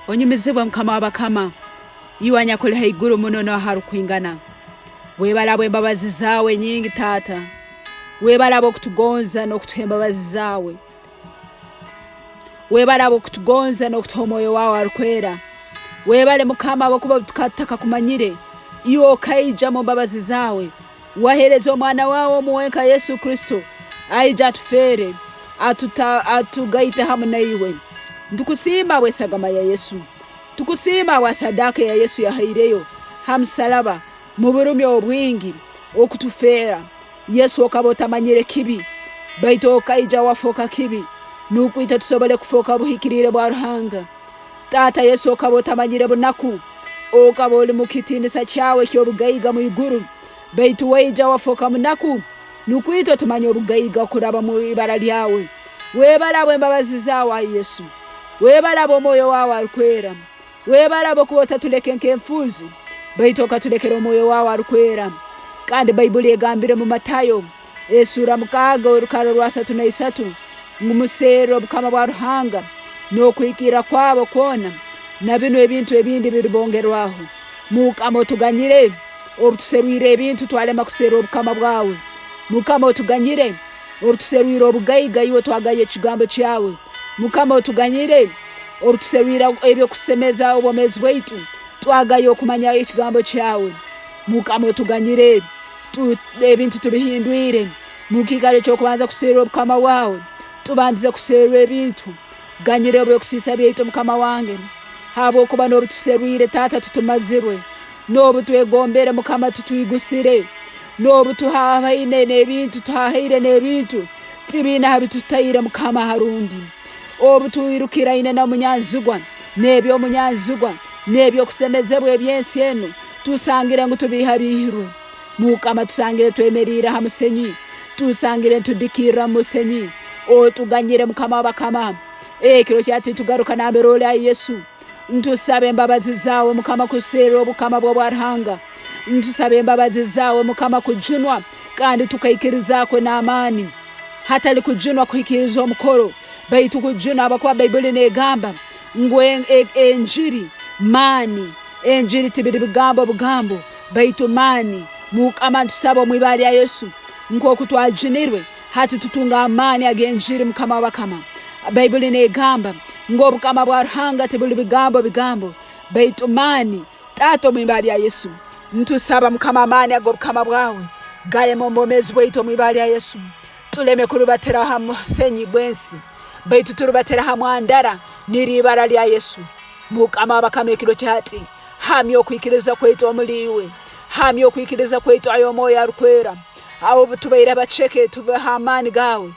onyumizibwe mukama w'abakama iwanyakole haiguru muno no harukwingana webalabo embabazi zawe nyingi Taata webalabo kutugonza no kutuha embabazi zawe webalabo kutugonza no kutuha omwoyo wawe arukwera webale mukama wakuba tukataka kumanyire iyo kaija mu mbabazi zawe wahereza omwana wawe omuwenka Yesu Kristo aija atufere atugaita hamu na iwe ntukusima wesagama ya Yesu tukusima wa sadaka ya Yesu yahaireyo hamsalaba mu burumi obwingi okutufera Yesu okabota manyire kibi baito kaija wafoka kibi nukuita tusobole kufoka buhikirire bwa ruhanga Taata Yesu okabota manyire bunaku okabole mukitindisa cyawe ky'obugayiga mu iguru baitu waija wafoka munaku nukuita tumanye obugayiga kuraba mu ibara lyawe webalabo embabazi zawe Yesu webalabo omwoyo wawe arukwera webalabo kubota tuleke nkemfuzi baitu okatulekera omwoyo wawe arukwera kandi Bayibuli egambire mu Matayo esura mukaga orukaro rwa 3 ngumusero bukama bwa ruhanga nokwikira kwabo kwona na bino ebintu ebindi biribongerwaho mukama otuganyire obutuserwire ebintu twalema kusera obukama bwawe mukama otuganyire obutuserwire obugayiga iwe twagaye ekigambo kyawe mukama otuganyire obutuserwira ebyo kusemeza obomezi bwaitu twagaye okumanya ekigambo kyawe mukama otuganyire ebintu tubihindwire mukigale kyokubanza kusera obukama bwawe tubandize kusera ebintu ganyire obyo kusisa byaitu mukama wange habo kuba nobutuserwire Taata tutumazirwe nobutwegombere mukama tutwigusire nobutuhahaine nebintu tuhahaire nebintu tibina habitutayire mukama harundi obutwirukiraine na munyanzugwa nebyo munyanzugwa nebyo kusemezebwe byensi eno tusangire ngo tubihabihirwe mukama tusangire twemerira hamusenyi tusangire tudikira musenyi otuganyire mukama w'abakama kiro cyati tugaruka naberole ya Yesu ntusabe embabazi zawe mukama kusera obukama bwa ruhanga ntusabe embabazi zawe mukama kujunwa kandi tukaikirizako na amani hata likujunwa kuhikiriza omukoro baitu kujunwa abakuba Bayibuli negamba ngwe enjiri mani enjiri tibiri bugambo baitu mani mukama ntusaba mwibali ya Yesu nkoko twajinirwe hati tutunga amani agenjiri mukama w'abakama Bayibuli negamba ngobukama bwa ruhanga tibuli bigambo baitu mani Taata mwibali ya Yesu ntusaba mukama amani agobukama bwawe gale mombomezi bwaitu mwibali ya Yesu tuleme kurubatera hamusenyi bwensi baitu turubatera hamwandara niribara lya Yesu mukama w'abakama ekiro kyati hamyo kwikiriza kwetu omuliwe hamyo kwikiriza kwetu ayo moyo arukwera aho tubaira bacheke tubahamani gawe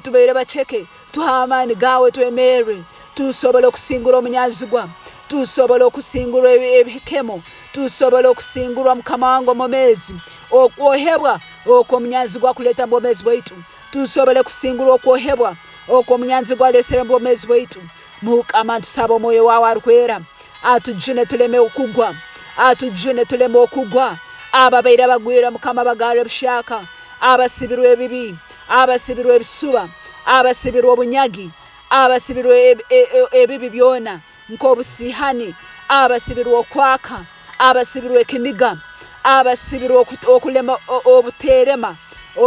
tubaira bacheke tuhamani gawe twemere tusobole kusingura omunyazugwa tusobole kusingura ebikemo tusobole kusingura mukama wangu omomezi okwohebwa omunyanzugwa kuleta mbomezi bwaitu tusobole kusingura okwohebwa omunyanzugwa lesera mbomezi bwaitu mukama tusaba omwoyo wawe arukwera atujune tuleme okugwa atujune tuleme okugwa ababaira bagwira mukama bagare bushaka abasibirwe ebibi abasibirwe ebisuba abasibirwe obunyagi abasibirwe ebibi byona nk'obusihani abasibirwe okwaka abasibirwe kiniga abasibirwe okulema obuterema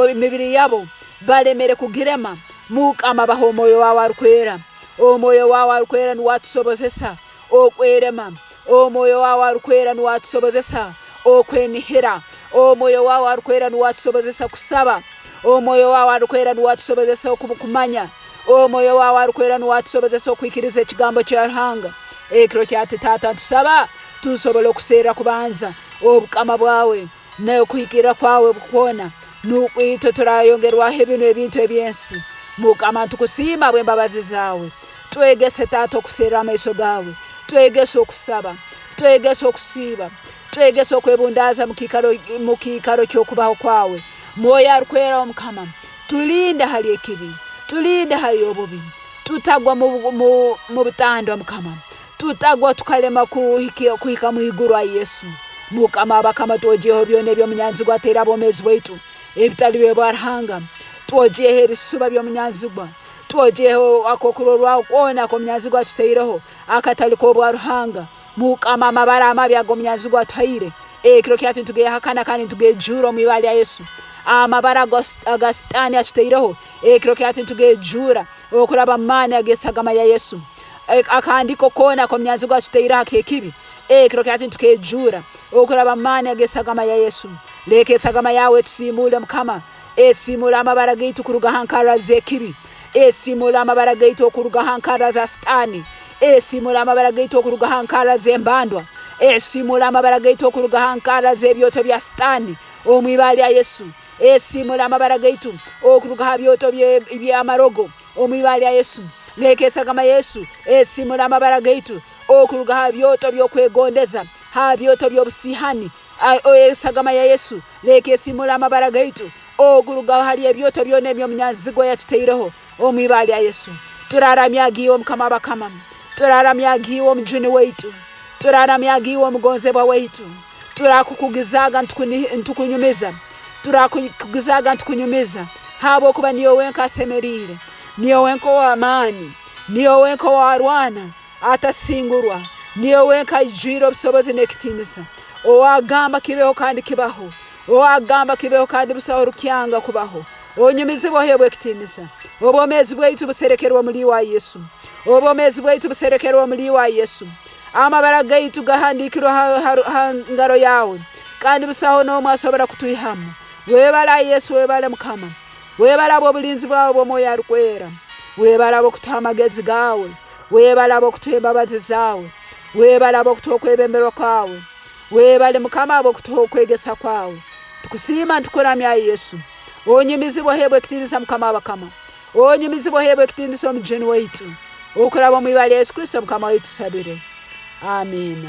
emibiri yabo balemere kugirema mukama baho omwoyo wawe arukwera omwoyo wawe arukwera niwatusobozesa okwerema omwoyo wawe arukwera niwatusobozesa okwenihira omwoyo wawe arukwera niwatusobozesa kusaba omwoyo wawe arukwera niwatusobozesa okukumanya omwoyo wawe arukwera niwatusobozesa okwikiriza ekigambo kya ruhanga ekiro kyati Taata ntusaba tusobole okusera kubanza obukama bwawe n'okwikira kwawe bukwona nukwito turayongerwaho ebintu ebyensi mukama tukusima bw'embabazi zawe twegese Taata okusera amaiso gawe twegese okusaba twegese okusiba twegese okwebundaza mukikaro ky'okubaho kwawe mwoyo arukwera omukama tulinde hali ekibi tulinde hali obubi tutagwa mu butando mukama tutagwa tukalema kuhika mu iguru Yesu mukama abakama tojeho byone byo munyanzugwa atera bomezi bwaitu ebitali bwe barhanga tojeho ebisuba byo munyanzugwa twojeho akokurorwa kona ko mnyazi gwa tuteireho akatali ko bwa ruhanga mukama amabara amabi ago mnyazi gwa twaire kiro kyatu tuge hakana kandi tuge juro mwibali ya Yesu amabara agastani atuteireho kiro kyatu tuge jura okuraba mane agesagama ya Yesu akandiko kona ko mnyazi gwa tuteira kekibi kiro kyatu tuge jura okuraba mane agesagama ya Yesu leke sagama yawe tusimule mukama simula amabara gaitu kuruga hankara zekibi simula amabara gaitu kuruga hankara za stani simula amabara gaitu kuruga hankara zembandwa simula amabara gaitu kuruga hankara zebyoto bya stani omwibali ya Yesu simula amabara gaitu okuruga habyoto bya amarogo omwibali ya Yesu leke sagama Yesu simula amabara gaitu okuruga habyoto byokwegondeza habyoto byobusihani sagama ya Yesu leke simula amabara gaitu okuruga hali ebyoto byone byo mnyazigo yatuteireho omwibali ya Yesu turaramyagiwo mukama bakama turaramyagiwo mjuni weitu turaramyagiwo mgonzebwa weitu turakukugizaga ntukunyumiza turakukugizaga ntukunyumiza habo kuba niyo wenka semerire niyo wenko wa amani niyo wenko wa arwana atasingurwa niyo wenka ijiro busobozi nekitinisa owagamba kibeho kandi kibaho owagamba kibeho kandi busaho rukyanga kubaho onyumize bohebwe kitinisa obomezi bwaitu buserekerwa muri wa Yesu obomezi bwaitu buserekerwa muri wa Yesu amabara gaitu gahandikirwa hangaro yawe kandi busaho no mwasobora kutuyihamo webala Yesu webala mukama webala abo bulinzi bwawe bomoya rukwera webala abo kutamagezi gawe webala abo kutembabazi zawe webala abo kutokwebembero kwawe webale mukama abo kutokwegesa kwawe tukusima tukuramya Yesu onyumizi bohebwe kitinisa mukama bakama onyumizi bohebwe kitinisa mjeni weitu ukuraba mwibali Yesu Kristo mukama wetu sabire amen.